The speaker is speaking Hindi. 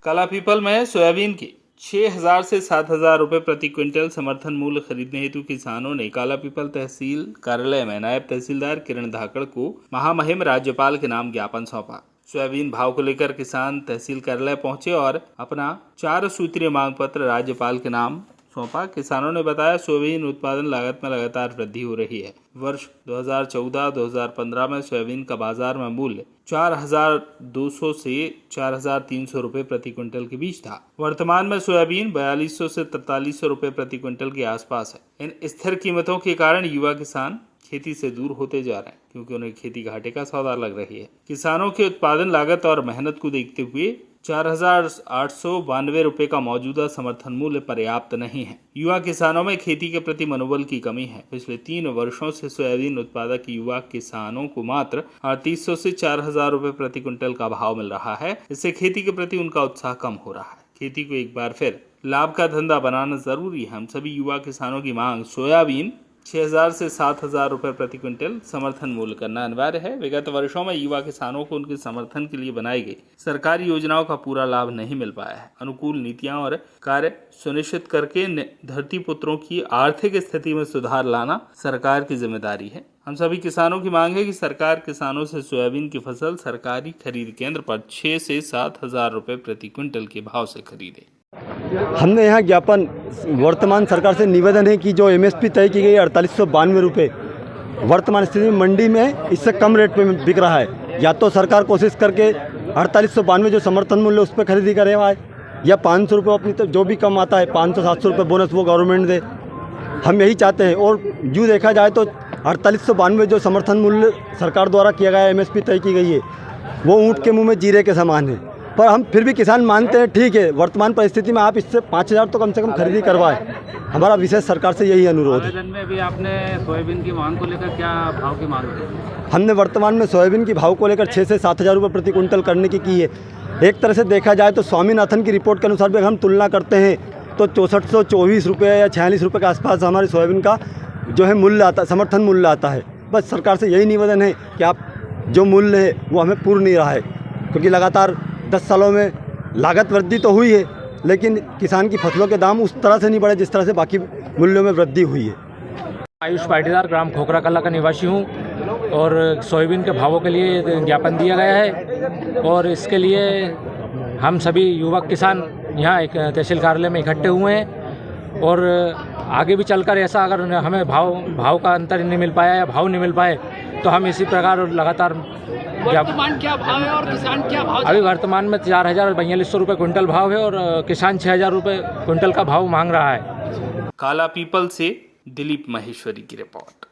कालापीपल में सोयाबीन के 6,000 से 7,000 रुपए प्रति क्विंटल समर्थन मूल्य खरीदने हेतु किसानों ने कालापीपल तहसील कार्यालय में नायब तहसीलदार किरण धाकड़ को महामहिम राज्यपाल के नाम ज्ञापन सौंपा। सोयाबीन भाव को लेकर किसान तहसील कार्यालय पहुंचे और अपना 4 सूत्रीय मांग पत्र राज्यपाल के नाम सौंपा। किसानों ने बताया, सोयाबीन उत्पादन लागत में लगातार वृद्धि हो रही है। वर्ष 2014-2015 में सोयाबीन का बाजार में मूल्य 4,200 से 4,300 रुपए प्रति क्विंटल के बीच था। वर्तमान में सोयाबीन 4,200 से 4,300 रुपए प्रति क्विंटल के आसपास है। इन स्थिर कीमतों के कारण युवा किसान खेती से दूर होते जा रहे हैं, क्योंकि उन्हें खेती घाटे का सौदा लग रही है। किसानों की उत्पादन लागत और मेहनत को देखते हुए 4,892 रुपए का मौजूदा समर्थन मूल्य पर्याप्त नहीं है। युवा किसानों में खेती के प्रति मनोबल की कमी है। पिछले 3 वर्षों से सोयाबीन उत्पादक युवा किसानों को मात्र 3,800 से 4,000 रुपए प्रति क्विंटल का भाव मिल रहा है। इससे खेती के प्रति उनका उत्साह कम हो रहा है। खेती को एक बार फिर लाभ का धंधा बनाना जरूरी है। हम सभी युवा किसानों की मांग सोयाबीन 6,000 से 7,000 रुपए प्रति क्विंटल समर्थन मूल्य करना अनिवार्य है। विगत वर्षों में युवा किसानों को उनके समर्थन के लिए बनाई गई सरकारी योजनाओं का पूरा लाभ नहीं मिल पाया है। अनुकूल नीतियां और कार्य सुनिश्चित करके धरती पुत्रों की आर्थिक स्थिति में सुधार लाना सरकार की जिम्मेदारी है। हम सभी किसानों की मांग है कि सरकार किसानों से सोयाबीन की फसल सरकारी खरीद केंद्र पर 6 से 7,000 रुपए प्रति क्विंटल के भाव से खरीदे। हमने यहाँ ज्ञापन वर्तमान सरकार से निवेदन है कि जो एमएसपी तय की गई 4,892 रुपये वर्तमान स्थिति में मंडी में इससे कम रेट पे बिक रहा है। या तो सरकार कोशिश करके 4,892 जो समर्थन मूल्य उस पर खरीदी करे है, या 500 रुपये अपनी तो जो भी कम आता है 500-700 रुपये बोनस वो गवर्नमेंट दे। हम यही चाहते हैं। और जो देखा जाए तो 4,892 जो समर्थन मूल्य सरकार द्वारा किया गया एमएसपी तय की गई है वो ऊँट के मुँह में जीरे के समान है। पर हम फिर भी किसान मानते हैं, ठीक है, वर्तमान परिस्थिति में आप इससे 5,000 तो कम से कम खरीदी करवाएं। हमारा विशेष सरकार से यही अनुरोध है। आवेदन में भी आपने सोयाबीन की मांग को लेकर क्या भाव की मांग की? हमने वर्तमान में सोयाबीन की भाव को लेकर 6 से 7,000 रुपये प्रति क्विंटल करने की है। एक तरह से देखा जाए तो स्वामीनाथन की रिपोर्ट के अनुसार भी अगर हम तुलना करते हैं तो 6,424 रुपये या 46 रुपये के आसपास हमारे सोयाबीन का जो है मूल्य आता, समर्थन मूल्य आता है। बस सरकार से यही निवेदन है कि आप जो मूल्य है वो हमें पूर्ण नहीं रहा है, क्योंकि लगातार 10 सालों में लागत वृद्धि तो हुई है, लेकिन किसान की फसलों के दाम उस तरह से नहीं बढ़े जिस तरह से बाकी मूल्यों में वृद्धि हुई है। आयुष पाटीदार ग्राम खोखरा कला का निवासी हूँ और सोयाबीन के भावों के लिए ज्ञापन दिया गया है और इसके लिए हम सभी युवक किसान यहाँ एक तहसील कार्यालय में इकट्ठे हुए हैं और आगे भी चलकर ऐसा अगर हमें भाव का अंतर नहीं मिल पाया या भाव नहीं मिल पाए तो हम इसी प्रकार लगातार। वर्तमान क्या भाव है और किसान क्या भाव? अभी वर्तमान में 4,442 रुपये क्विंटल भाव है और किसान 6,000 रुपये क्विंटल का भाव मांग रहा है। कालापीपल से दिलीप माहेश्वरी की रिपोर्ट।